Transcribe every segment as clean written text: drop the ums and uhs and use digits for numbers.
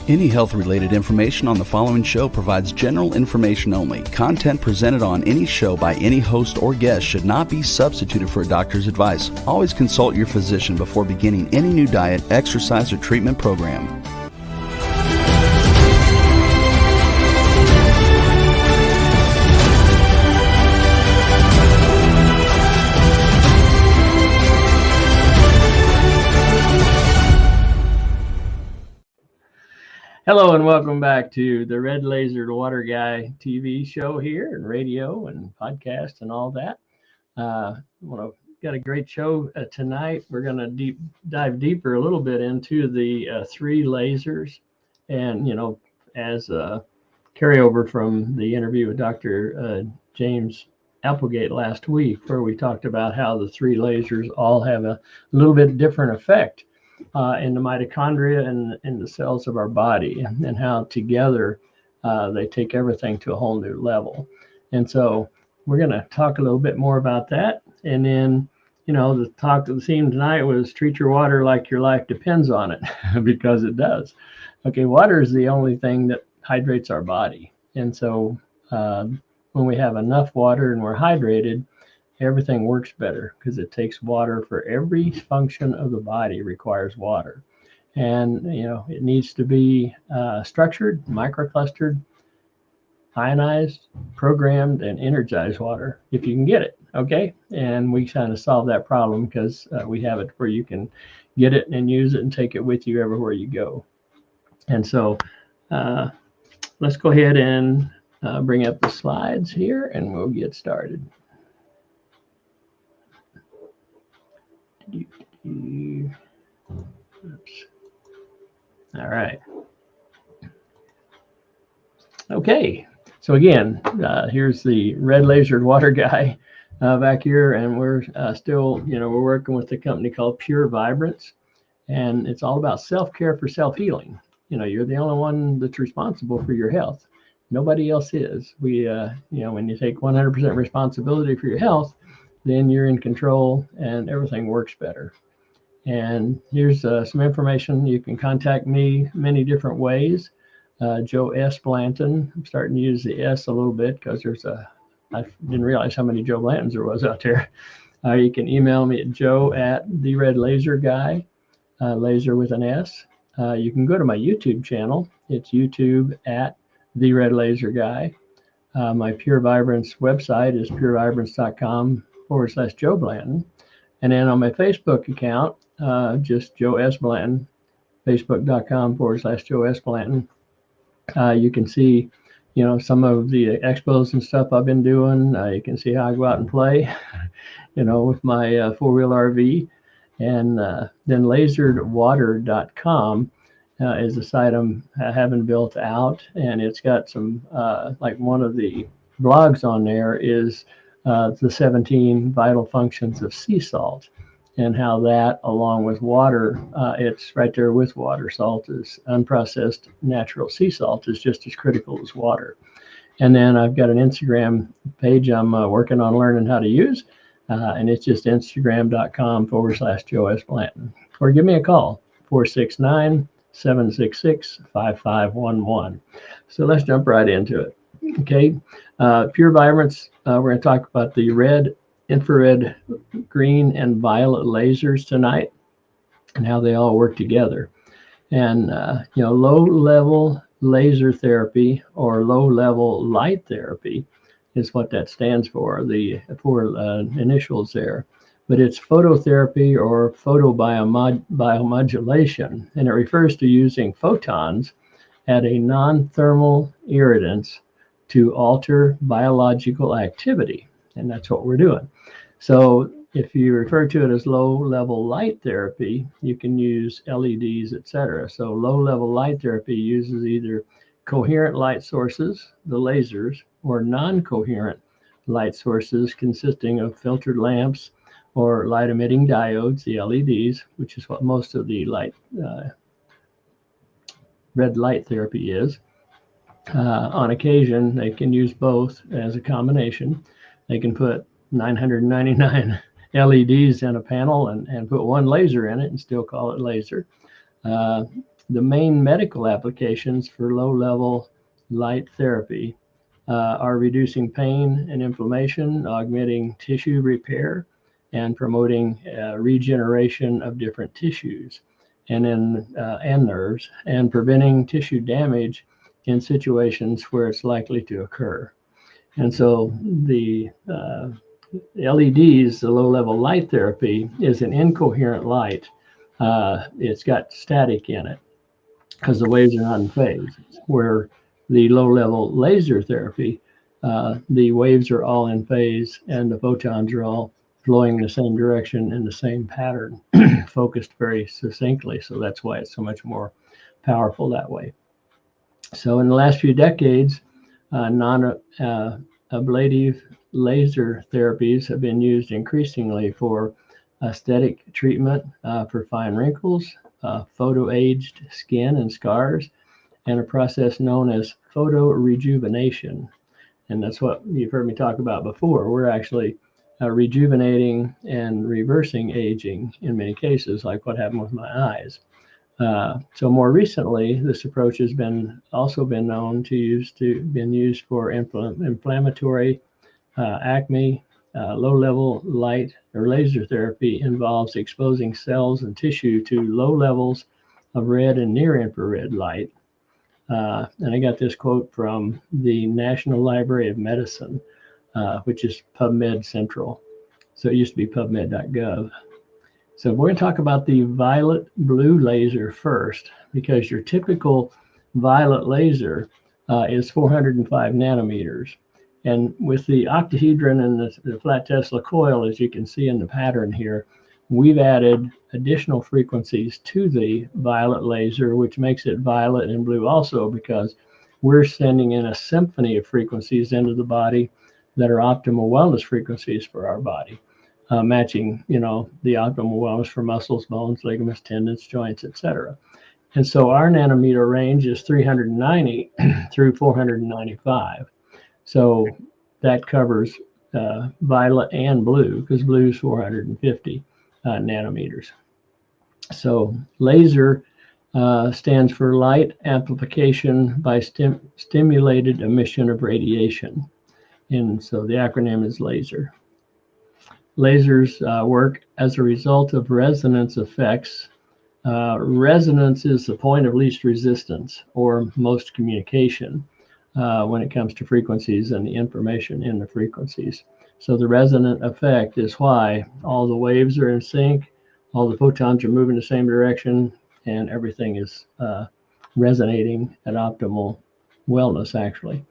Any health-related information on the following show provides general information only. Content presented on any show by any host or guest should not be substituted for a doctor's advice. Always consult your physician before beginning any new diet, exercise, or treatment program. Hello and welcome back to the Red Lasered Water Guy TV show here and radio and podcast and all that. Got a great show tonight. We're going to dive deeper a little bit into the three lasers, and as a carryover from the interview with Dr. James Applegate last week, where we talked about how the three lasers all have a little bit different effect in the mitochondria and in the cells of our body, and how together they take everything to a whole new level. And so we're going to talk a little bit more about that. And then, the theme tonight was treat your water like your life depends on it, because it does. Okay, water is the only thing that hydrates our body. And so when we have enough water and we're hydrated, everything works better, because it takes water for every function of the body requires water. And, it needs to be structured, microclustered, ionized, programmed, and energized water, if you can get it. Okay. And we kind of solve that problem because we have it where you can get it and use it and take it with you everywhere you go. And so let's go ahead and bring up the slides here and we'll get started. Oops. All right. Okay. So again, here's the Red Lasered Water Guy back here, and we're still, we're working with a company called Pure Vibrance, and it's all about self-care for self-healing. You're the only one that's responsible for your health. Nobody else is. We, when you take 100% responsibility for your health, then you're in control and everything works better. And here's some information. You can contact me many different ways. Joe S. Blanton. I'm starting to use the S a little bit because I didn't realize how many Joe Blantons there was out there. You can email me at joe@TheRedLaserGuy, laser with an S. You can go to my YouTube channel. It's YouTube at TheRedLaserGuy. My Pure Vibrance website is purevibrance.com/Joe Blanton. And then on my Facebook account, just Joe S. Blanton, facebook.com/Joe S. Blanton. You can see, some of the expos and stuff I've been doing. You can see how I go out and play, with my four-wheel RV. And then laseredwater.com is a site I'm having built out. And it's got some, like one of the blogs on there is the 17 vital functions of sea salt, and how that, along with water, it's right there with water. Salt is unprocessed natural sea salt is just as critical as water. And then I've got an Instagram page I'm working on learning how to use, and it's just instagram.com/Joe S. Blanton. Or give me a call, 469-766-5511. So let's jump right into it. Okay, Pure Vibrance, we're going to talk about the red, infrared, green, and violet lasers tonight, and how they all work together. And low-level laser therapy, or low-level light therapy, is what that stands for. The four initials there, but it's phototherapy or photobiomodulation, and it refers to using photons at a non-thermal irritance to alter biological activity. And that's what we're doing. So if you refer to it as low-level light therapy, you can use LEDs, etc. So low-level light therapy uses either coherent light sources, the lasers, or non-coherent light sources consisting of filtered lamps or light-emitting diodes, the LEDs, which is what most of the red light therapy is. On occasion, they can use both as a combination. They can put 999 LEDs in a panel and put one laser in it and still call it laser. The main medical applications for low-level light therapy are reducing pain and inflammation, augmenting tissue repair, and promoting regeneration of different tissues and nerves, and preventing tissue damage in situations where it's likely to occur. And so the LEDs, the low-level light therapy, is an incoherent light. It's got static in it because the waves are not in phase. Where the low-level laser therapy, the waves are all in phase and the photons are all flowing in the same direction in the same pattern, focused very succinctly. So that's why it's so much more powerful that way. So in the last few decades, non-ablative laser therapies have been used increasingly for aesthetic treatment, for fine wrinkles, photo-aged skin and scars, and a process known as photorejuvenation. And that's what you've heard me talk about before. We're actually rejuvenating and reversing aging in many cases, like what happened with my eyes. So more recently, this approach has also been known to been used for inflammatory acne. Low-level light or laser therapy involves exposing cells and tissue to low levels of red and near-infrared light. And I got this quote from the National Library of Medicine, which is PubMed Central. So it used to be PubMed.gov. So we're going to talk about the violet blue laser first, because your typical violet laser is 405 nanometers. And with the octahedron and the flat Tesla coil, as you can see in the pattern here, we've added additional frequencies to the violet laser, which makes it violet and blue also, because we're sending in a symphony of frequencies into the body that are optimal wellness frequencies for our body. Matching, the optimal wellness for muscles, bones, ligaments, tendons, joints, etc. And so our nanometer range is 390 through 495. So that covers violet and blue, because blue is 450 nanometers. So laser stands for light amplification by stimulated emission of radiation. And so the acronym is LASER. Lasers work as a result of resonance effects. Resonance is the point of least resistance or most communication when it comes to frequencies and the information in the frequencies. So the resonant effect is why all the waves are in sync, all the photons are moving the same direction, and everything is resonating at optimal wellness, actually.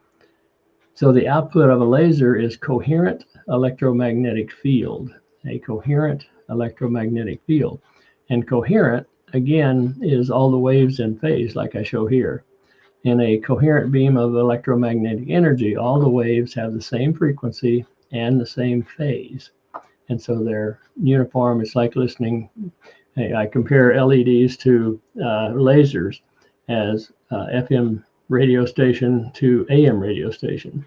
So the output of a laser is coherent electromagnetic field, a coherent electromagnetic field. And coherent, again, is all the waves in phase, like I show here. In a coherent beam of electromagnetic energy, all the waves have the same frequency and the same phase. And so they're uniform. It's like listening. I compare LEDs to lasers as FM radio station to AM radio station.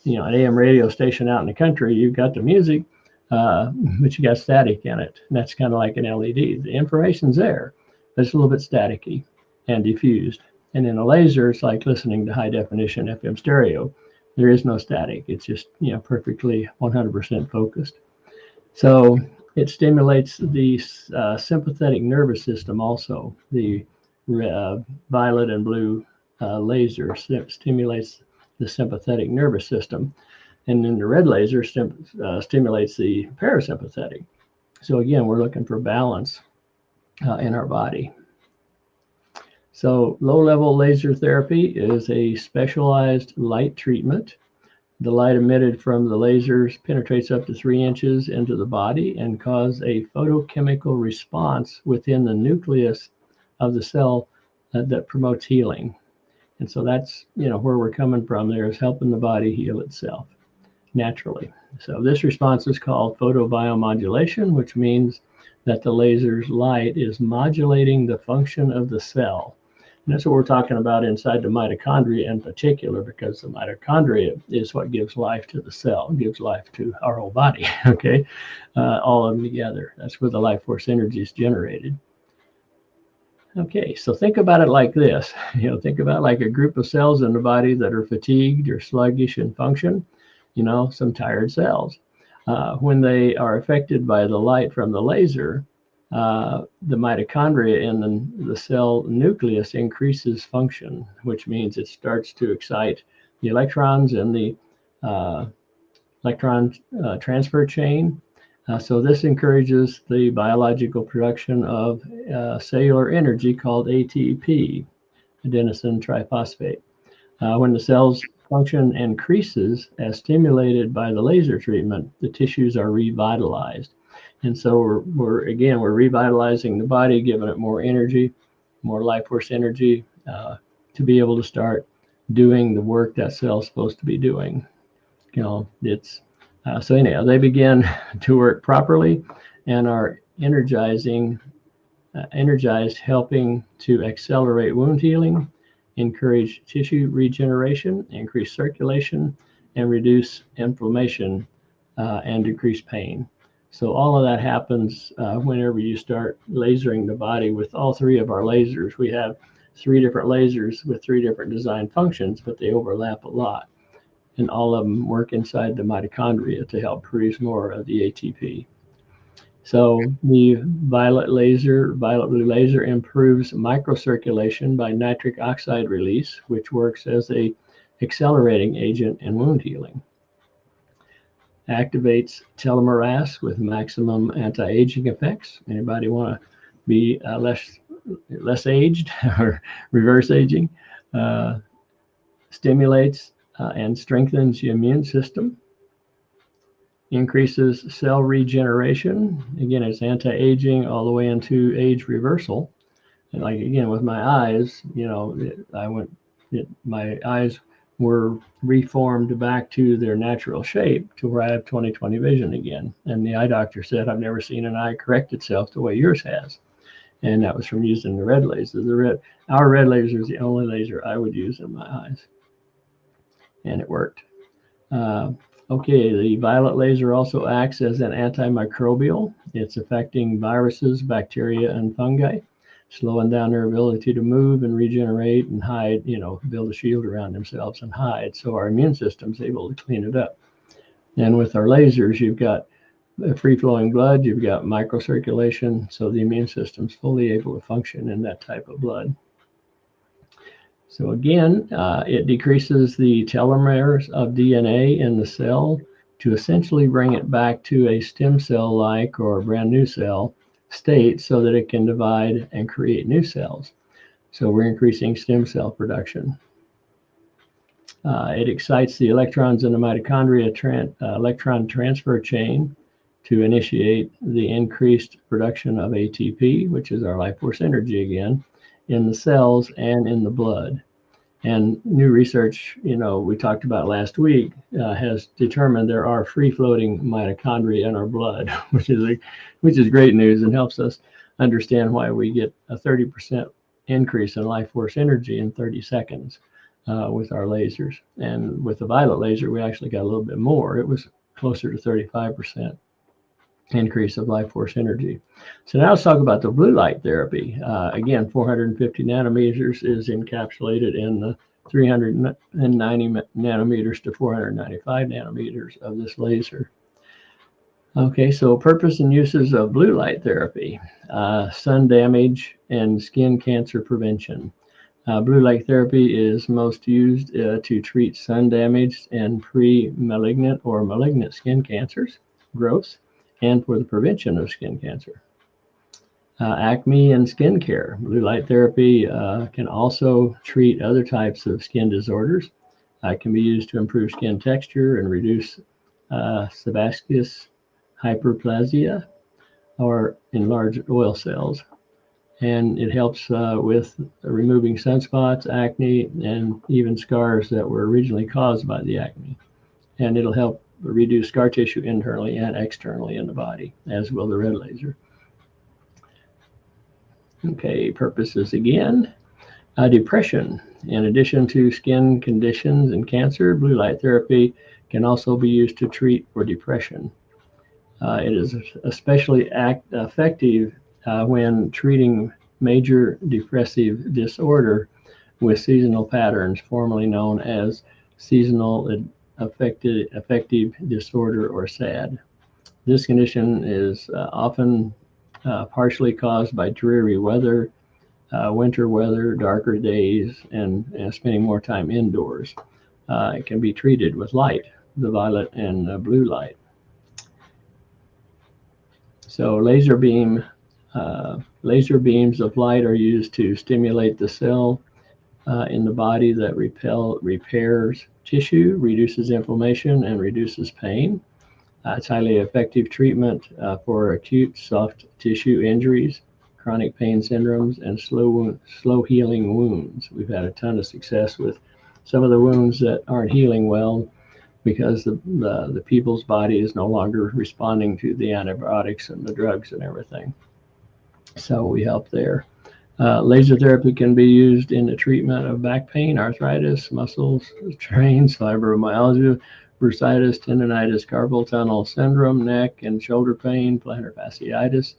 An AM radio station out in the country, you've got the music, but you got static in it. And that's kind of like an LED. The information's there, but it's a little bit staticky and diffused. And in a laser, it's like listening to high definition FM stereo. There is no static. It's just, perfectly 100% focused. So it stimulates the sympathetic nervous system also. The violet and blue laser stimulates the sympathetic nervous system. And then the red laser stimulates the parasympathetic. So again, we're looking for balance in our body. So low-level laser therapy is a specialized light treatment. The light emitted from the lasers penetrates up to 3 inches into the body and causes a photochemical response within the nucleus of the cell that promotes healing. And so that's, where we're coming from there, is helping the body heal itself naturally. So this response is called photobiomodulation, which means that the laser's light is modulating the function of the cell. And that's what we're talking about inside the mitochondria in particular, because the mitochondria is what gives life to the cell, gives life to our whole body, okay? All of them together. That's where the life force energy is generated. Okay, so think about it like this. Think about like a group of cells in the body that are fatigued or sluggish in function, some tired cells. When they are affected by the light from the laser, the mitochondria in the cell nucleus increases function, which means it starts to excite the electrons in the electron transfer chain. So this encourages the biological production of cellular energy called ATP, adenosine triphosphate. When the cell's function increases as stimulated by the laser treatment, the tissues are revitalized. And so we're revitalizing the body, giving it more energy, more life force energy to be able to start doing the work that cell's supposed to be doing. So anyhow, they begin to work properly and are energized, helping to accelerate wound healing, encourage tissue regeneration, increase circulation, and reduce inflammation and decrease pain. So all of that happens whenever you start lasering the body with all three of our lasers. We have 3 different lasers with 3 different design functions, but they overlap a lot. And all of them work inside the mitochondria to help produce more of the ATP. So the violet blue laser improves microcirculation by nitric oxide release, which works as a accelerating agent in wound healing. Activates telomerase with maximum anti-aging effects. Anybody want to be less aged or reverse aging? Stimulates and strengthens the immune system. Increases cell regeneration. Again, it's anti-aging all the way into age reversal. And like again with my eyes, my eyes were reformed back to their natural shape to where I have 20/20 vision again. And the eye doctor said, I've never seen an eye correct itself the way yours has. And that was from using the red laser. Our red laser is the only laser I would use in my eyes. And it worked. Okay, the violet laser also acts as an antimicrobial. It's affecting viruses, bacteria, and fungi, slowing down their ability to move and regenerate and hide, build a shield around themselves and hide. So our immune system's able to clean it up. And with our lasers, you've got free-flowing blood, you've got microcirculation, so the immune system's fully able to function in that type of blood. So again, it decreases the telomeres of DNA in the cell to essentially bring it back to a stem cell-like or a brand new cell state so that it can divide and create new cells. So we're increasing stem cell production. It excites the electrons in the mitochondria electron transfer chain to initiate the increased production of ATP, which is our life force energy again, in the cells and in the blood. And new research, we talked about last week, has determined there are free-floating mitochondria in our blood, which is great news and helps us understand why we get a 30% increase in life force energy in 30 seconds with our lasers. And with the violet laser, we actually got a little bit more. It was closer to 35% increase of life force energy. So now let's talk about the blue light therapy. Again, 450 nanometers is encapsulated in the 390 nanometers to 495 nanometers of this laser. Okay, so purpose and uses of blue light therapy: sun damage and skin cancer prevention. Blue light therapy is most used to treat sun damage and pre-malignant or malignant skin cancers, growths, and for the prevention of skin cancer. Acne and skin care. Blue light therapy can also treat other types of skin disorders. It can be used to improve skin texture and reduce sebaceous hyperplasia or enlarged oil cells. And it helps with removing sunspots, acne, and even scars that were originally caused by the acne. And it'll help reduce scar tissue internally and externally in the body, as will the red laser. Okay, purposes again. Depression. In addition to skin conditions and cancer, blue light therapy can also be used to treat for depression. It is especially effective when treating major depressive disorder with seasonal patterns, formerly known as seasonal affective disorder, or SAD. This condition is often partially caused by dreary weather, winter weather, darker days, and spending more time indoors. It can be treated with light, the violet and blue light. So laser beams of light are used to stimulate the cell in the body that repairs tissue, reduces inflammation, and reduces pain. It's highly effective treatment for acute soft tissue injuries, chronic pain syndromes, and slow healing wounds. We've had a ton of success with some of the wounds that aren't healing well because the people's body is no longer responding to the antibiotics and the drugs and everything. So we help there. Laser therapy can be used in the treatment of back pain, arthritis, muscle strains, fibromyalgia, bursitis, tendonitis, carpal tunnel syndrome, neck and shoulder pain, plantar fasciitis,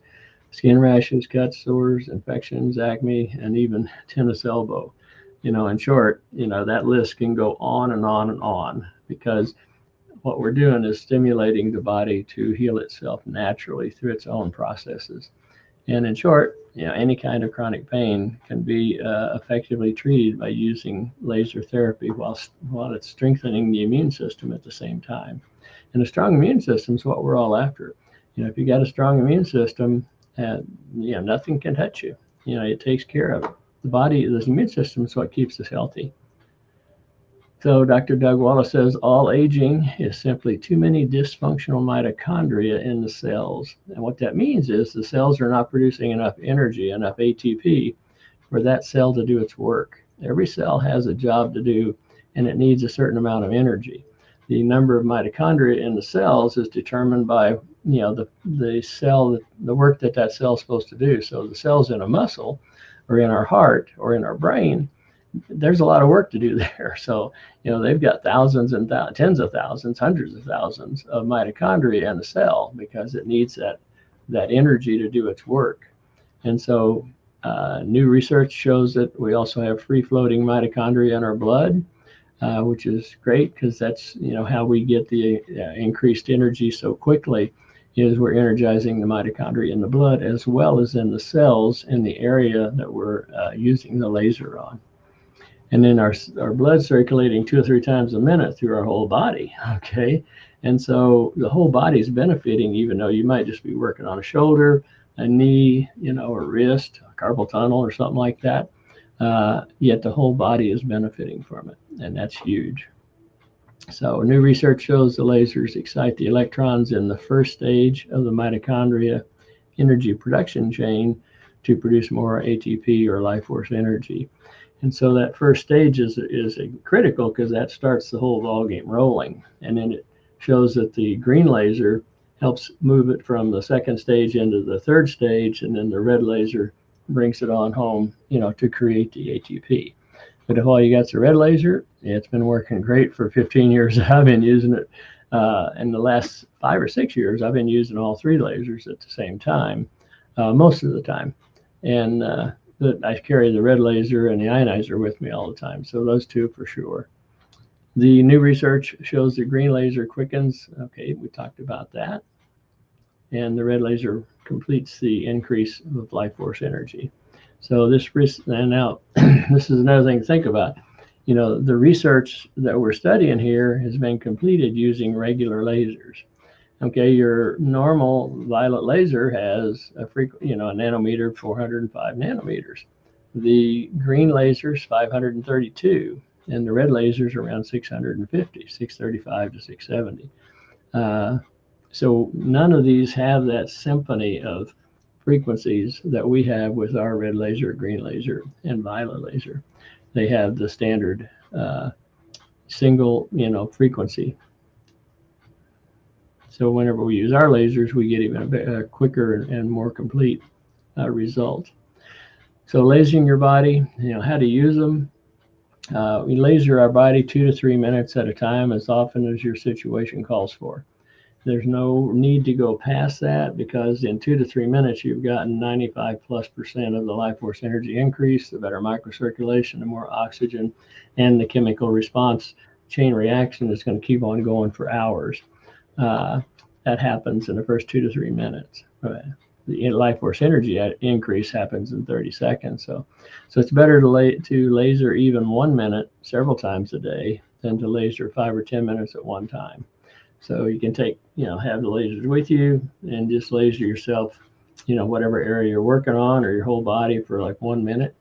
skin rashes, cuts, sores, infections, acne, and even tennis elbow. In short, that list can go on and on and on, because what we're doing is stimulating the body to heal itself naturally through its own processes. And in short, any kind of chronic pain can be effectively treated by using laser therapy while it's strengthening the immune system at the same time. And a strong immune system is what we're all after. If you got a strong immune system, nothing can touch you. It takes care of it. The immune system is what keeps us healthy. So Dr. Doug Wallace says all aging is simply too many dysfunctional mitochondria in the cells. And what that means is the cells are not producing enough energy, enough ATP, for that cell to do its work. Every cell has a job to do, and it needs a certain amount of energy. The number of mitochondria in the cells is determined by the cell, the work that cell is supposed to do. So the cells in a muscle, or in our heart, or in our brain, there's a lot of work to do there. So, they've got thousands and tens of thousands, hundreds of thousands of mitochondria in a cell, because it needs that energy to do its work. And so new research shows that we also have free-floating mitochondria in our blood, which is great, because that's, how we get the increased energy so quickly, is we're energizing the mitochondria in the blood as well as in the cells in the area that we're using the laser on. And then our blood circulating 2 or 3 times a minute through our whole body, okay? And so the whole body is benefiting, even though you might just be working on a shoulder, a knee, a wrist, a carpal tunnel or something like that, yet the whole body is benefiting from it, and that's huge. So new research shows the lasers excite the electrons in the first stage of the mitochondria energy production chain to produce more ATP, or life force energy. And so that first stage is critical, because that starts the whole ball game rolling. And then it shows that the green laser helps move it from the second stage into the third stage, and then the red laser brings it on home, to create the ATP. But if all you got's a red laser, it's been working great for 15 years. I've been using it. In the last 5 or 6 years, I've been using all 3 lasers at the same time, most of the time. And I carry the red laser and the ionizer with me all the time. So those 2 for sure. The new research shows the green laser quickens. Okay, we talked about that. And the red laser completes the increase of life force energy. So this is another thing to think about. The research that we're studying here has been completed using regular lasers. Okay, your normal violet laser has a a nanometer, 405 nanometers. The green laser is 532, and the red laser is around 650, 635 to 670. So none of these have that symphony of frequencies that we have with our red laser, green laser, and violet laser. They have the standard single, frequency. So whenever we use our lasers, we get even a quicker and more complete result. So lasering your body, how to use them. We laser our body 2 to 3 minutes at a time, as often as your situation calls for. There's no need to go past that, because in 2 to 3 minutes, you've gotten 95+% of the life force energy increase, the better microcirculation, the more oxygen, and the chemical response chain reaction is going to keep on going for hours. That happens in the first 2 to 3 minutes. The life force energy increase happens in 30 seconds. So it's better to laser even 1 minute several times a day than to laser 5 or 10 minutes at one time. So you can take, have the lasers with you and just laser yourself, whatever area you're working on, or your whole body for like 1 minute,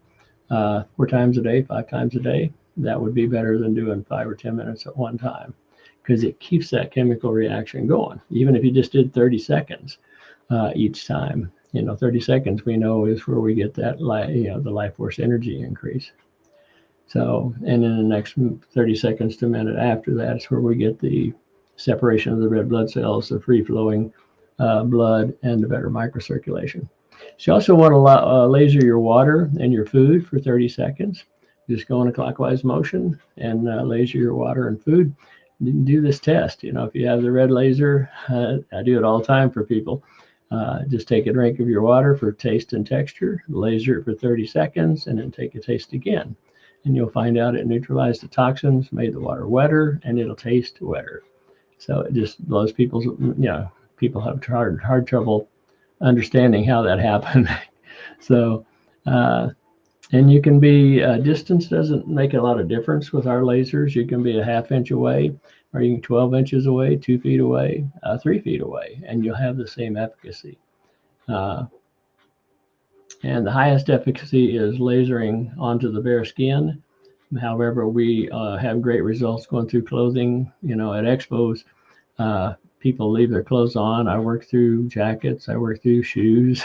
4 times a day, 5 times a day. That would be better than doing 5 or 10 minutes at one time, because it keeps that chemical reaction going. Even if you just did 30 seconds each time, 30 seconds we know is where we get that, the life force energy increase. So, and in the next 30 seconds to a minute after that is where we get the separation of the red blood cells, the free flowing blood, and the better microcirculation. So you also want to laser your water and your food for 30 seconds. Just go in a clockwise motion and laser your water and food. Do this test. If you have the red laser, I do it all the time for people. Just take a drink of your water for taste and texture, laser it for 30 seconds, and then take a taste again. And you'll find out it neutralized the toxins, made the water wetter, and it'll taste wetter. So it just blows people's, people have hard trouble understanding how that happened. So, and you can be, distance doesn't make a lot of difference with our lasers. You can be a ½ inch away, or you can 12 inches away, 2 feet away, 3 feet away, and you'll have the same efficacy. And the highest efficacy is lasering onto the bare skin. However, we have great results going through clothing. At expos, people leave their clothes on. I work through jackets, I work through shoes,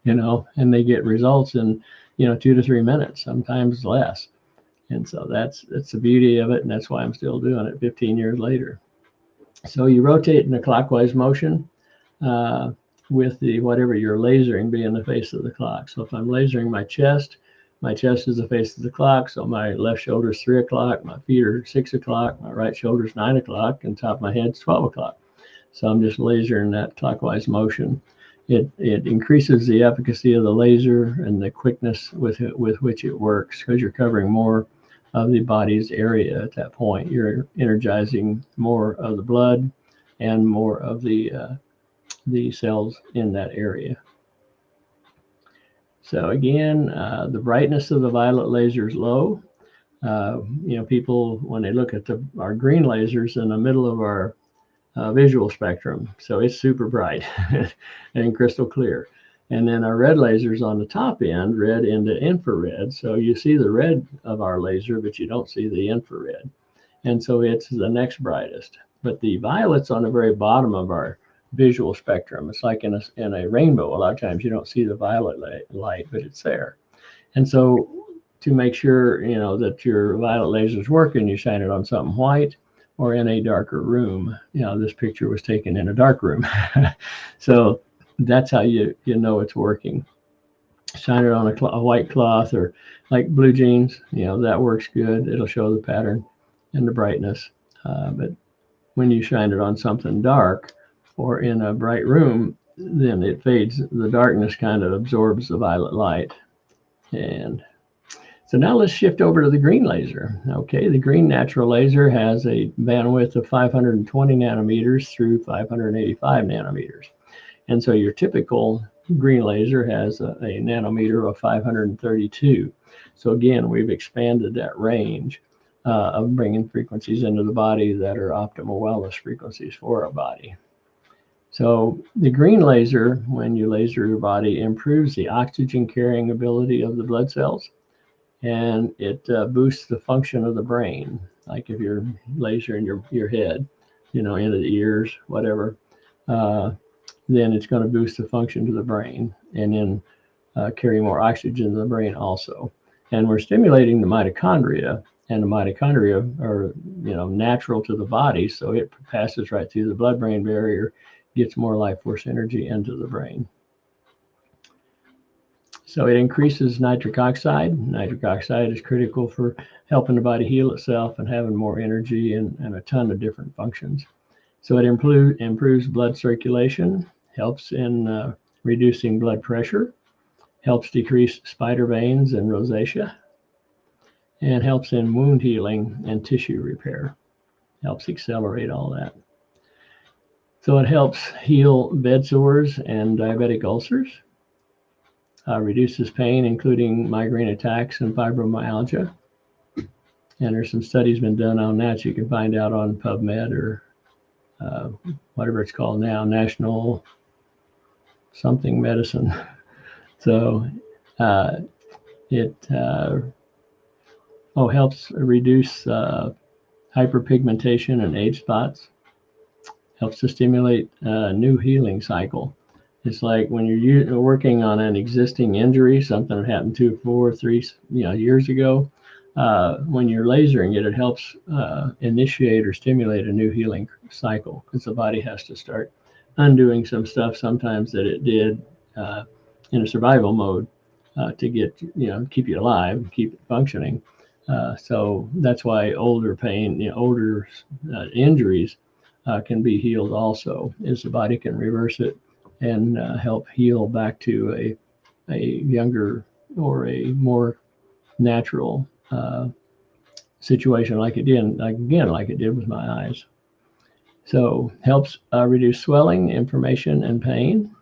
and they get results in 2 to 3 minutes, sometimes less. And so that's the beauty of it, and that's why I'm still doing it 15 years later. So you rotate in a clockwise motion with the whatever you're lasering being the face of the clock. So if I'm lasering my chest is the face of the clock. So my left shoulder is 3 o'clock, my feet are 6 o'clock, my right shoulder is 9 o'clock, and top of my head is 12 o'clock. So I'm just lasering that clockwise motion. It increases the efficacy of the laser and the quickness with which it works, because you're covering more of the body's area at that point. You're energizing more of the blood and more of the cells in that area. So again, the brightness of the violet laser is low. People, when they look at our green lasers in the middle of our visual spectrum, so it's super bright and crystal clear. And then our red lasers on the top end, red into infrared. So you see the red of our laser, but you don't see the infrared. And so it's the next brightest. But the violet's on the very bottom of our visual spectrum. It's like in a rainbow. A lot of times you don't see the violet light, but it's there. And so to make sure that your violet laser is working, you shine it on something white or in a darker room. This picture was taken in a dark room. So that's how you know it's working. Shine it on a white cloth, or like blue jeans, that works good. It'll show the pattern and the brightness. But when you shine it on something dark or in a bright room, then it fades. The darkness kind of absorbs the violet light. And so now let's shift over to the green laser. Okay, the green natural laser has a bandwidth of 520 nanometers through 585 nanometers. And so your typical green laser has a nanometer of 532. So again, we've expanded that range of bringing frequencies into the body that are optimal wellness frequencies for our body. So the green laser, when you laser your body, improves the oxygen carrying ability of the blood cells, and it boosts the function of the brain. Like if you're lasering your head, into the ears, whatever, then it's going to boost the function to the brain, and then carry more oxygen to the brain also. And we're stimulating the mitochondria, and the mitochondria are natural to the body, so it passes right through the blood-brain barrier, gets more life force energy into the brain. So it increases nitric oxide. Nitric oxide is critical for helping the body heal itself and having more energy and a ton of different functions. So it improves blood circulation, helps in reducing blood pressure, helps decrease spider veins and rosacea, and helps in wound healing and tissue repair. Helps accelerate all that. So it helps heal bed sores and diabetic ulcers, reduces pain, including migraine attacks and fibromyalgia. And there's some studies been done on that. You can find out on PubMed or whatever it's called now, National something medicine. So it helps reduce hyperpigmentation and age spots. Helps to stimulate a new healing cycle. It's like when you're working on an existing injury, something that happened 2, 4, 3 years ago. When you're lasering it, it helps initiate or stimulate a new healing cycle, because the body has to start undoing some stuff sometimes that it did in a survival mode to get, keep you alive, keep it functioning. So that's why older pain, older injuries can be healed also, is the body can reverse it and help heal back to a younger or a more natural situation, like it did, like it did with my eyes. So helps reduce swelling, inflammation, and pain.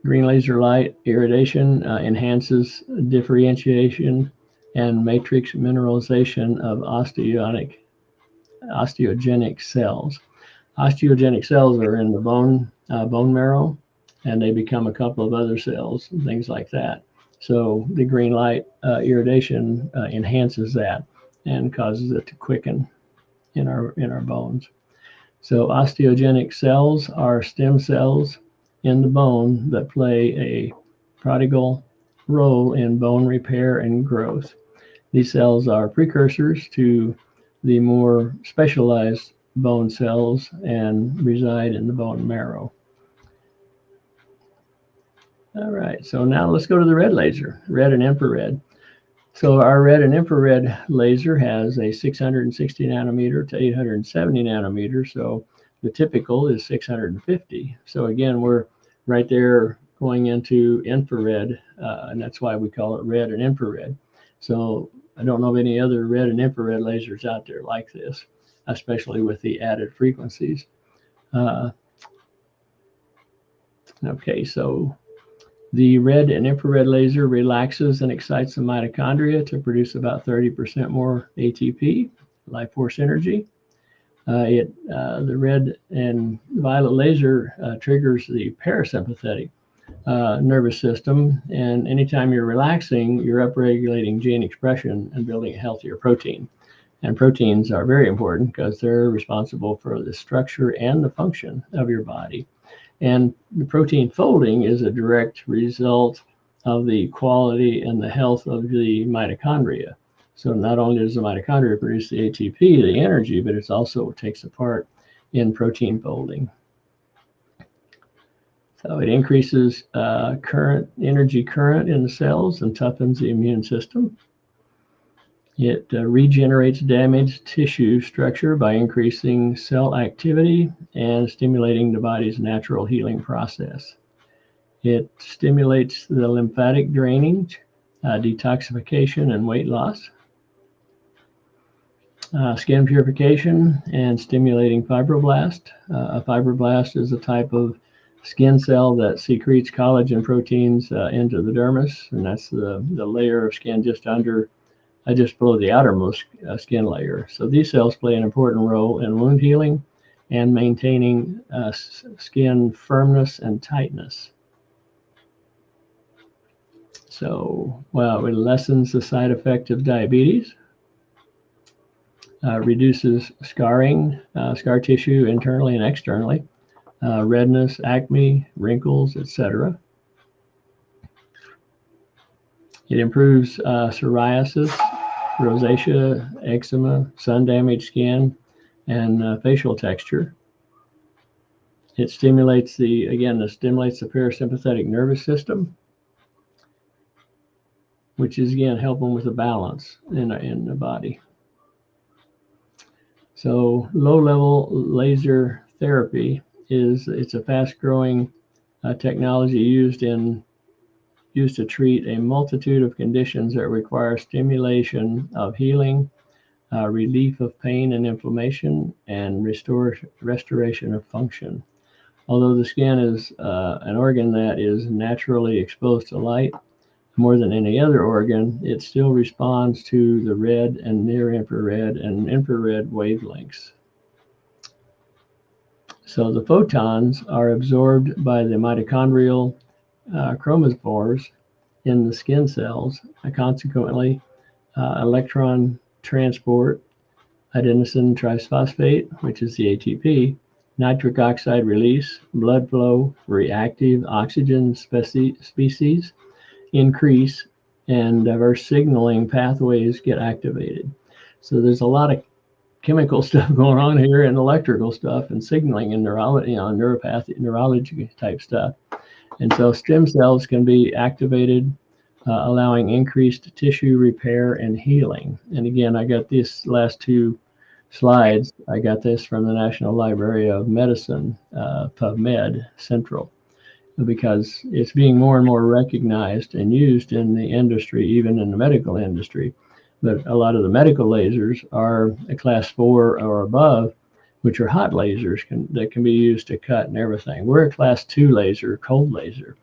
Green laser light irradiation enhances differentiation and matrix mineralization of osteogenic cells. Osteogenic cells are in the bone marrow, and they become a couple of other cells and things like that. So the green light irradiation enhances that and causes it to quicken in our bones. So osteogenic cells are stem cells in the bone that play a prodigal role in bone repair and growth. These cells are precursors to the more specialized bone cells and reside in the bone marrow. All right, so now let's go to the red laser, red and infrared. So our red and infrared laser has a 660 nanometer to 870 nanometer. So the typical is 650. So again, we're right there going into infrared, and that's why we call it red and infrared. So I don't know of any other red and infrared lasers out there like this, especially with the added frequencies. Okay, so the red and infrared laser relaxes and excites the mitochondria to produce about 30% more ATP, life force energy. The red and violet laser triggers the parasympathetic nervous system, and anytime you're relaxing, you're upregulating gene expression and building a healthier protein. And proteins are very important because they're responsible for the structure and the function of your body. And the protein folding is a direct result of the quality and the health of the mitochondria. So not only does the mitochondria produce the ATP, the energy, but it also takes a part in protein folding. So it increases energy current in the cells and toughens the immune system. It regenerates damaged tissue structure by increasing cell activity and stimulating the body's natural healing process. It stimulates the lymphatic drainage, detoxification, and weight loss. Skin purification and stimulating fibroblast. A fibroblast is a type of skin cell that secretes collagen proteins into the dermis, and that's the layer of skin just below the outermost skin layer. So these cells play an important role in wound healing and maintaining skin firmness and tightness. So, it lessens the side effect of diabetes, reduces scarring, scar tissue internally and externally, redness, acne, wrinkles, etc. It improves psoriasis, rosacea, eczema, sun-damaged skin, and facial texture. It stimulates the parasympathetic nervous system, which is again helping with the balance in the body. So low-level laser therapy it's a fast-growing technology used to treat a multitude of conditions that require stimulation of healing, relief of pain and inflammation, and restoration of function. Although the skin is an organ that is naturally exposed to light more than any other organ, it still responds to the red and near infrared and infrared wavelengths. So the photons are absorbed by the mitochondrial chromophores in the skin cells. Consequently, electron transport, adenosine triphosphate, which is the ATP, nitric oxide release, blood flow, reactive oxygen species increase, and diverse signaling pathways get activated. So there's a lot of chemical stuff going on here, and electrical stuff, and signaling, and neurology, neuropathy, neurology type stuff. And so stem cells can be activated, allowing increased tissue repair and healing. And again, I got these last two slides. I got this from the National Library of Medicine, PubMed Central, because it's being more and more recognized and used in the industry, even in the medical industry. But a lot of the medical lasers are a class 4 or above, which are hot lasers that can be used to cut and everything. We're a class 2 laser, cold laser,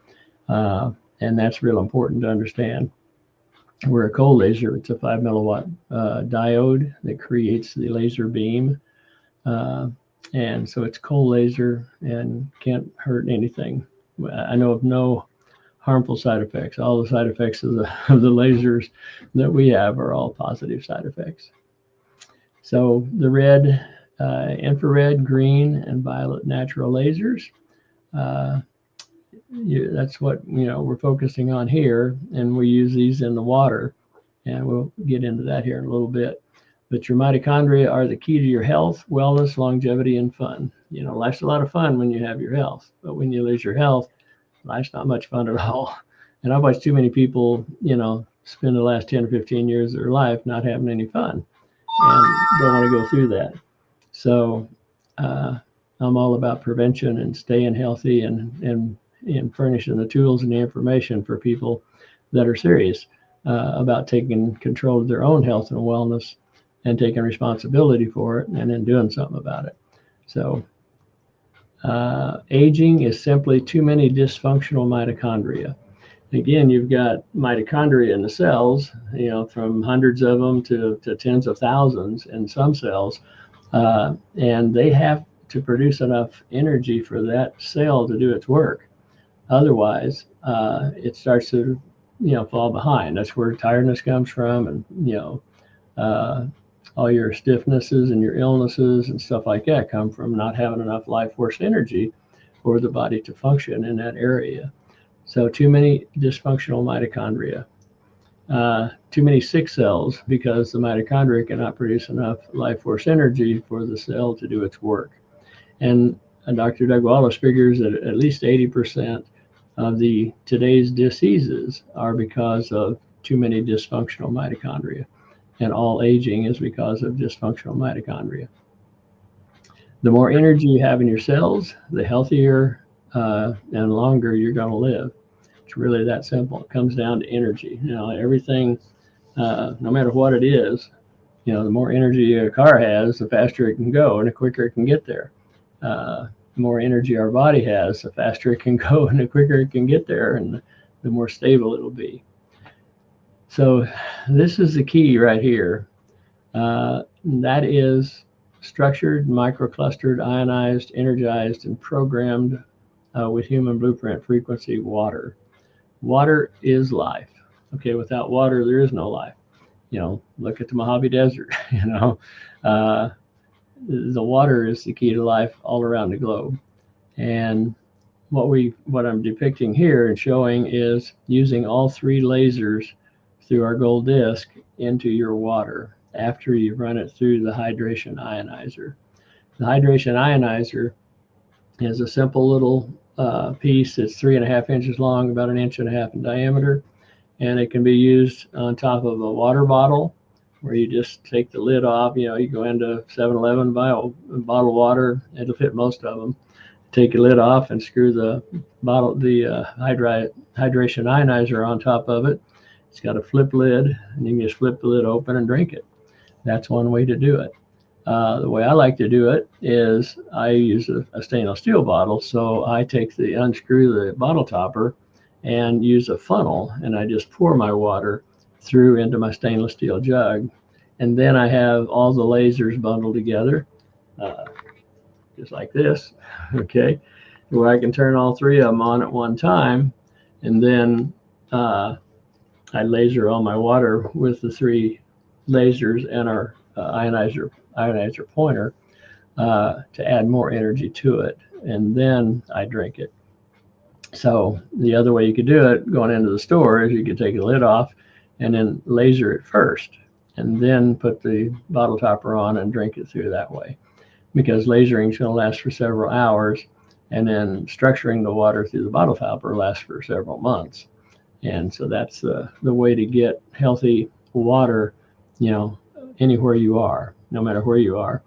and that's real important to understand. We're a cold laser. It's a 5 milliwatt diode that creates the laser beam. And so it's cold laser and can't hurt anything. I know of no harmful side effects. All the side effects of the lasers that we have are all positive side effects. So the red, infrared, green, and violet natural lasers, that's what we're focusing on here, and we use these in the water, and we'll get into that here in a little bit. But your mitochondria are the key to your health, wellness, longevity, and fun. Life's a lot of fun when you have your health, but when you lose your health, life's not much fun at all. And I've watched too many people, spend the last 10 or 15 years of their life not having any fun, and don't want to go through that. So I'm all about prevention and staying healthy and furnishing the tools and the information for people that are serious about taking control of their own health and wellness and taking responsibility for it and then doing something about it. So aging is simply too many dysfunctional mitochondria. Again, you've got mitochondria in the cells, from hundreds of them to tens of thousands in some cells, and they have to produce enough energy for that cell to do its work. Otherwise, it starts to, fall behind. That's where tiredness comes from, and all your stiffnesses and your illnesses and stuff like that come from not having enough life force energy for the body to function in that area. So too many dysfunctional mitochondria, too many sick cells, because the mitochondria cannot produce enough life force energy for the cell to do its work. And Dr. Doug Wallace figures that at least 80% of today's diseases are because of too many dysfunctional mitochondria, and all aging is because of dysfunctional mitochondria. The more energy you have in your cells, the healthier and longer you're going to live. It's really that simple. It comes down to energy. Everything, no matter what it is, the more energy a car has, the faster it can go and the quicker it can get there. The more energy our body has, the faster it can go and the quicker it can get there, and the more stable it'll be. So this is the key right here. That is structured, microclustered, ionized, energized, and programmed with human blueprint frequency water. Water is life. Okay, without water, there is no life. Look at the Mojave Desert. The water is the key to life all around the globe. And what I'm depicting here and showing is using all 3 lasers through our gold disc into your water after you've run it through the hydration ionizer. The hydration ionizer is a simple little piece that's 3.5 inches long, about 1.5 inches in diameter, and it can be used on top of a water bottle where you just take the lid off. You go into 7-Eleven, buy a bottle of water. It'll fit most of them. Take your lid off and screw the hydration ionizer on top of it. It's got a flip lid, and you can just flip the lid open and drink it. That's one way to do it. The way I like to do it is I use a stainless steel bottle. So I unscrew the bottle topper and use a funnel, and I just pour my water through into my stainless steel jug. And then I have all the lasers bundled together, just like this, okay, where I can turn all three of them on at one time. And then I laser all my water with the three lasers and our ionizer pointer to add more energy to it, and then I drink it. So the other way you could do it going into the store is you could take the lid off and then laser it first, and then put the bottle topper on and drink it through that way, because lasering is going to last for several hours, and then structuring the water through the bottle topper lasts for several months. And so that's the way to get healthy water, anywhere you are, no matter where you are.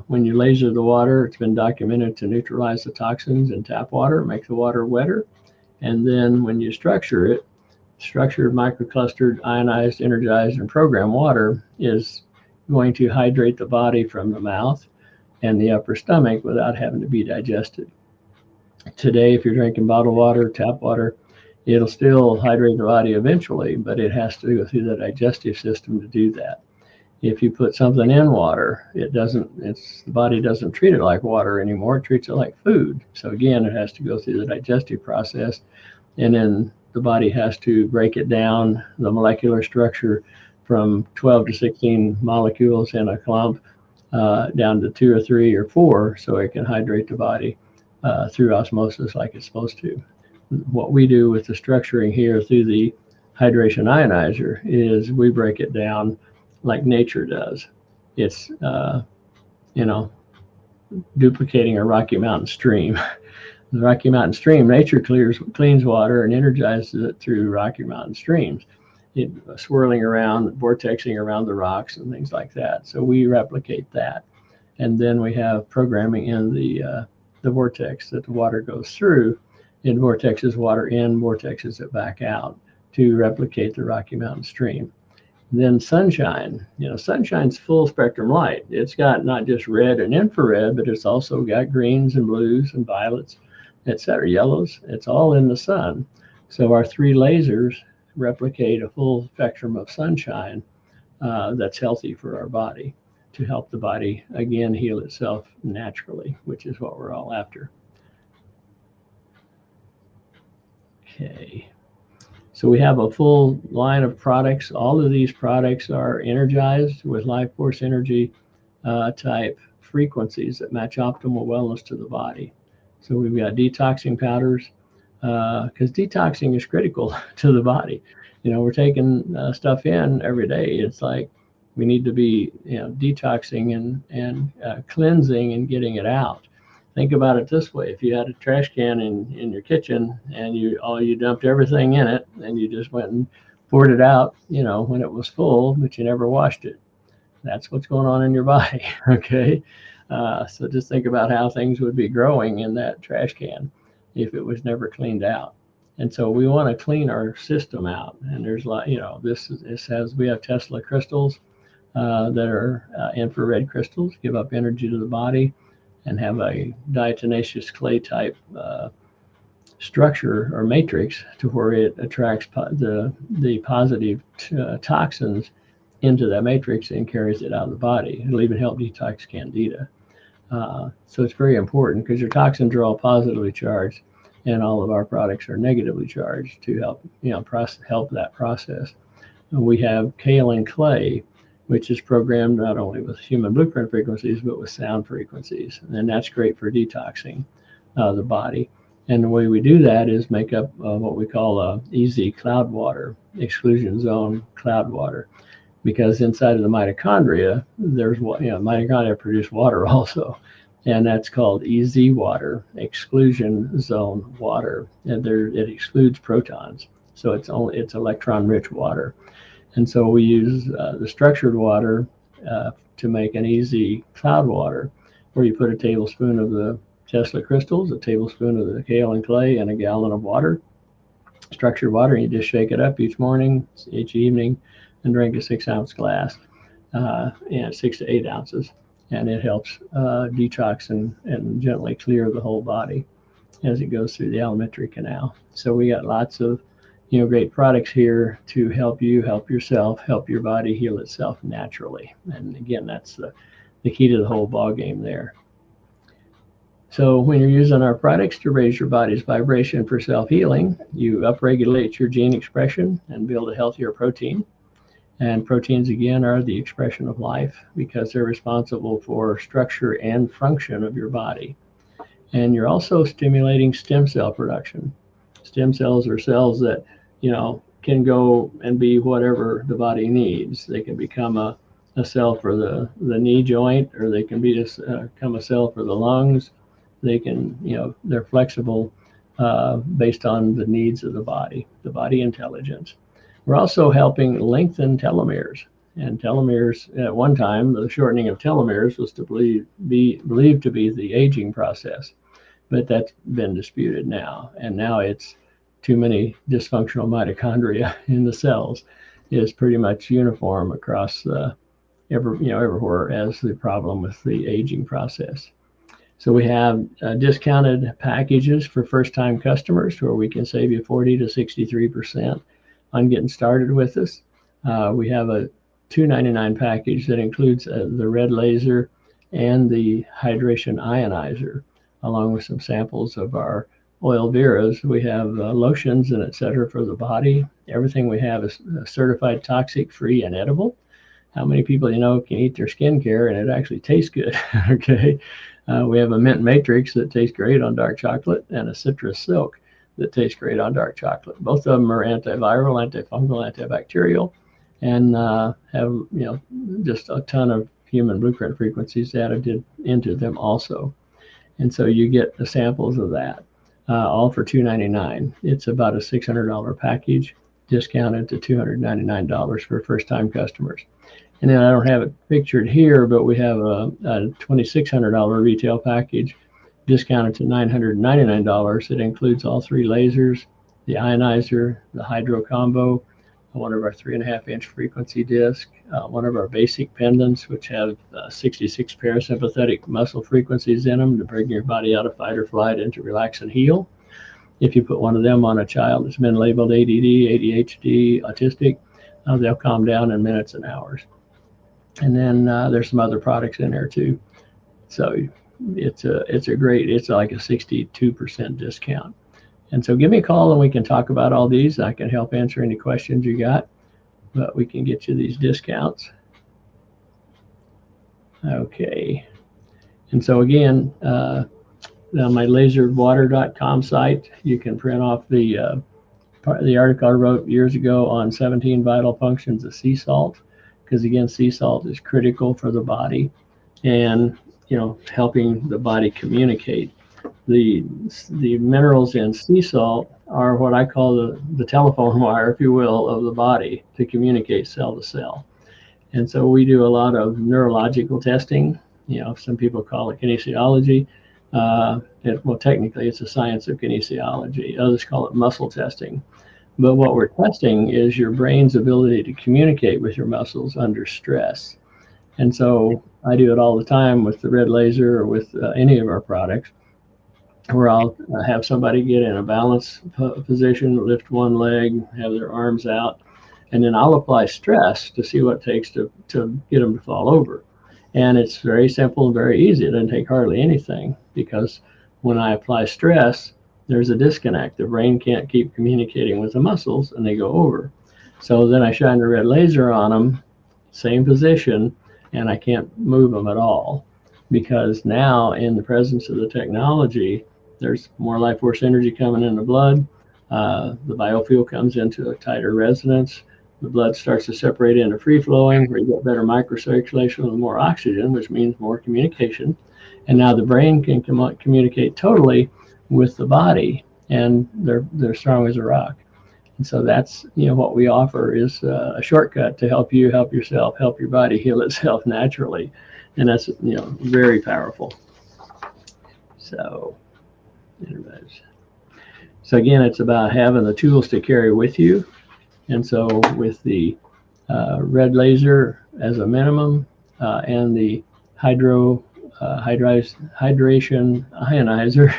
When you laser the water, it's been documented to neutralize the toxins in tap water, make the water wetter. And then when you structure it, structured, microclustered, ionized, energized, and programmed water is going to hydrate the body from the mouth and the upper stomach without having to be digested. Today, if you're drinking bottled water, tap water, it'll still hydrate the body eventually, but it has to go through the digestive system to do that. If you put something in water, the body doesn't treat it like water anymore. It treats it like food. So again, it has to go through the digestive process, and then the body has to break it down, the molecular structure, from 12 to 16 molecules in a clump down to 2 or 3 or 4, so it can hydrate the body through osmosis like it's supposed to. What we do with the structuring here through the hydration ionizer is we break it down like nature does. It's, duplicating a Rocky Mountain stream. The Rocky Mountain stream, nature cleans water and energizes it through Rocky Mountain streams. It swirling around, vortexing around the rocks and things like that. So we replicate that. And then we have programming in the vortex that the water goes through. It vortexes water in, vortexes it back out to replicate the Rocky Mountain stream. Then sunshine, sunshine's full spectrum light. It's got not just red and infrared, but it's also got greens and blues and violets, etc., yellows. It's all in the sun. So our 3 lasers replicate a full spectrum of sunshine that's healthy for our body, to help the body, again, heal itself naturally, which is what we're all after. Okay. So we have a full line of products. All of these products are energized with life force energy type frequencies that match optimal wellness to the body. So we've got detoxing powders, because detoxing is critical to the body. We're taking stuff in every day. It's like we need to be detoxing and cleansing and getting it out. Think about it this way: if you had a trash can in your kitchen and you dumped everything in it and you just went and poured it out, when it was full, but you never washed it, that's what's going on in your body. Okay. So just think about how things would be growing in that trash can if it was never cleaned out. And so we want to clean our system out. And there's we have Tesla crystals that are infrared crystals, give up energy to the body, and have a diatomaceous clay type structure or matrix to where it attracts the positive toxins into that matrix and carries it out of the body. It'll even help detox candida. So it's very important, because your toxins are all positively charged, and all of our products are negatively charged to help help that process. And we have kaolin clay, which is programmed not only with human blueprint frequencies, but with sound frequencies. And that's great for detoxing the body. And the way we do that is make up what we call EZ cloud water, exclusion zone cloud water. Because inside of the mitochondria, mitochondria produce water also. And that's called EZ water, exclusion zone water. And it excludes protons. So it's electron rich water. And so we use the structured water to make an easy cloud water, where you put a tablespoon of the Tesla crystals, a tablespoon of the kale and clay, and a gallon of water, structured water, and you just shake it up each morning, each evening, and drink a 6-ounce glass, and 6 to 8 ounces. And it helps detox and gently clear the whole body as it goes through the alimentary canal. So we got lots of great products here to help you help yourself, help your body heal itself naturally. And again, that's the key to the whole ball game there. So when you're using our products to raise your body's vibration for self-healing, you upregulate your gene expression and build a healthier protein. And proteins, again, are the expression of life because they're responsible for structure and function of your body. And you're also stimulating stem cell production. Stem cells are cells that, can go and be whatever the body needs. They can become a cell for the knee joint, or they can become a cell for the lungs. They can, they're flexible based on the needs of the body intelligence. We're also helping lengthen telomeres. And telomeres, at one time, the shortening of telomeres was believed to be the aging process, but that's been disputed now. And now it's too many dysfunctional mitochondria in the cells is pretty much uniform across everywhere as the problem with the aging process. So we have discounted packages for first-time customers where we can save you 40 to 63% on getting started with us. We have a $299 package that includes the red laser and the hydration ionizer, along with some samples of our oil veras. We have lotions and etc. for the body. Everything we have is certified toxic-free and edible. How many people can eat their skincare and it actually tastes good? Okay. We have a mint matrix that tastes great on dark chocolate and a citrus silk that tastes great on dark chocolate. Both of them are antiviral, antifungal, antibacterial, and have just a ton of human blueprint frequencies added into them also. And so you get the samples of that, all for $299. It's about a $600 package, discounted to $299 for first-time customers. And then I don't have it pictured here, but we have a $2,600 retail package discounted to $999. It includes all 3 lasers, the ionizer, the hydro combo, one of our 3.5-inch frequency disc, one of our basic pendants, which have 66 parasympathetic muscle frequencies in them to bring your body out of fight or flight into relax and heal. If you put one of them on a child that's been labeled ADD, ADHD, autistic, they'll calm down in minutes and hours. And then there's some other products in there too. So it's like a 62% discount. And so give me a call and we can talk about all these. I can help answer any questions you got, but we can get you these discounts. Okay. And so again, on my laserwater.com site, you can print off the article I wrote years ago on 17 vital functions of sea salt, because again, sea salt is critical for the body and helping the body communicate. The minerals in sea salt are what I call the telephone wire, if you will, of the body to communicate cell to cell. And so we do a lot of neurological testing. Some people call it kinesiology. Well, technically, it's a science of kinesiology. Others call it muscle testing. But what we're testing is your brain's ability to communicate with your muscles under stress. And so I do it all the time with the red laser or with any of our products, where I'll have somebody get in a balance position, lift one leg, have their arms out, and then I'll apply stress to see what it takes to get them to fall over. And it's very simple and very easy. It doesn't take hardly anything, because when I apply stress, there's a disconnect. The brain can't keep communicating with the muscles and they go over. So then I shine the red laser on them, same position, and I can't move them at all, because now in the presence of the technology, there's more life force energy coming in the blood. The biofuel comes into a tighter resonance. The blood starts to separate into free flowing, where you get better microcirculation with more oxygen, which means more communication. And now the brain can communicate totally with the body, and they're strong as a rock. And so that's, what we offer is a shortcut to help you help yourself, help your body heal itself naturally. And that's, very powerful. So, again, it's about having the tools to carry with you. And so with the red laser as a minimum and the hydration ionizer,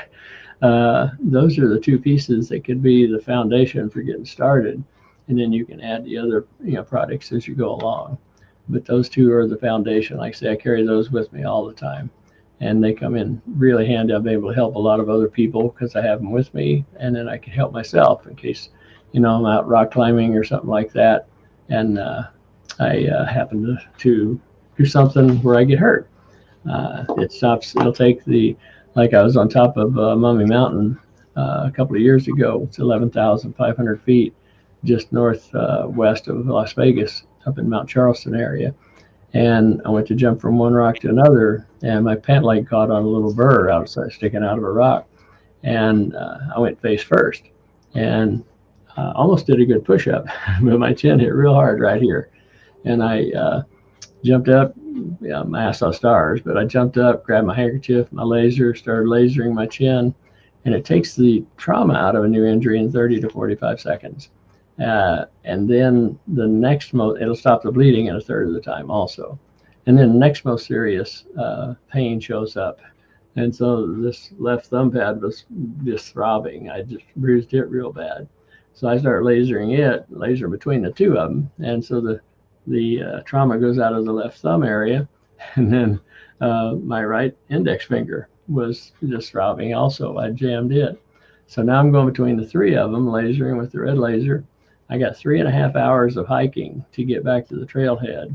those are the two pieces that could be the foundation for getting started. And then you can add the other products as you go along. But those two are the foundation. Like I say, I carry those with me all the time. And they come in really handy. I've been able to help a lot of other people because I have them with me. And then I can help myself in case, I'm out rock climbing or something like that. And I happen to do something where I get hurt. It'll take like I was on top of Mummy Mountain a couple of years ago. It's 11,500 feet just northwest of Las Vegas, up in Mount Charleston area. And I went to jump from one rock to another, and my pant leg caught on a little burr outside, sticking out of a rock. And I went face first and almost did a good push-up, but my chin hit real hard right here. And I jumped up, I saw stars, but I jumped up, grabbed my handkerchief, my laser, started lasering my chin. And it takes the trauma out of a new injury in 30 to 45 seconds. And then the next it'll stop the bleeding in a third of the time also. And then the next most serious pain shows up. And so this left thumb pad was just throbbing. I just bruised it real bad. So I started laser between the two of them. And so the trauma goes out of the left thumb area. And then my right index finger was just throbbing also. I jammed it. So now I'm going between the three of them, lasering with the red laser. I got 3.5 hours of hiking to get back to the trailhead,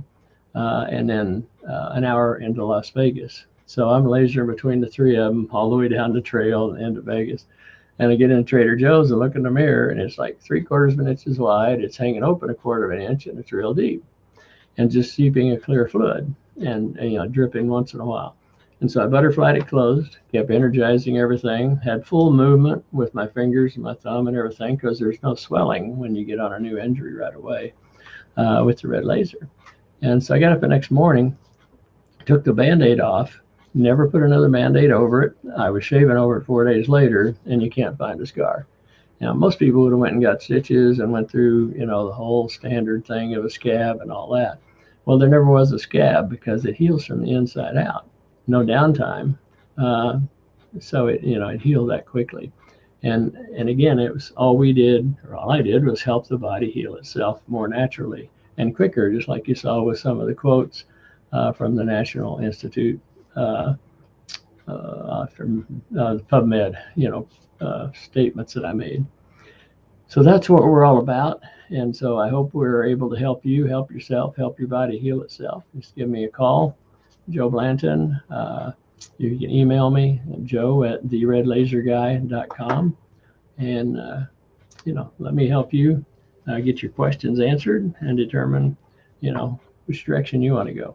and then an hour into Las Vegas. So I'm lasering between the three of them all the way down the trail and into Vegas. And I get in Trader Joe's and look in the mirror, and it's like 3/4 of an inch wide. It's hanging open 1/4 of an inch, and it's real deep, and just seeping a clear fluid and dripping once in a while. And so I butterflied it closed, kept energizing everything, had full movement with my fingers and my thumb and everything, because there's no swelling when you get on a new injury right away with the red laser. And so I got up the next morning, took the Band-Aid off, never put another Band-Aid over it. I was shaving over it 4 days later, and you can't find a scar. Now, most people would have went and got stitches and went through, the whole standard thing of a scab and all that. Well, there never was a scab because it heals from the inside out. No downtime, so it healed that quickly, and again, it was all I did was help the body heal itself more naturally and quicker, just like you saw with some of the quotes from the National Institute from PubMed, statements that I made. So that's what we're all about, and so I hope we're able to help you, help yourself, help your body heal itself. Just give me a call. Joe Blanton. You can email me at joe@theredlaserguy.com, and let me help you get your questions answered and determine which direction you want to go.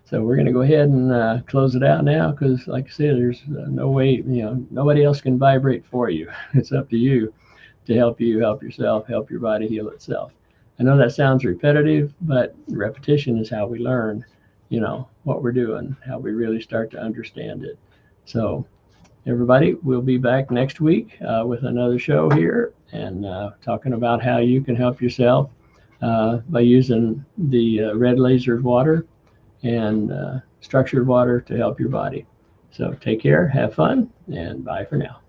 So we're going to go ahead and close it out now, because like I said, there's no way, nobody else can vibrate for you. It's up to you to help you help yourself, help your body heal itself. I know that sounds repetitive, but repetition is how we learn what we're doing, how we really start to understand it. So everybody, we'll be back next week with another show here, and talking about how you can help yourself by using the red laser water and structured water to help your body. So take care, have fun, and bye for now.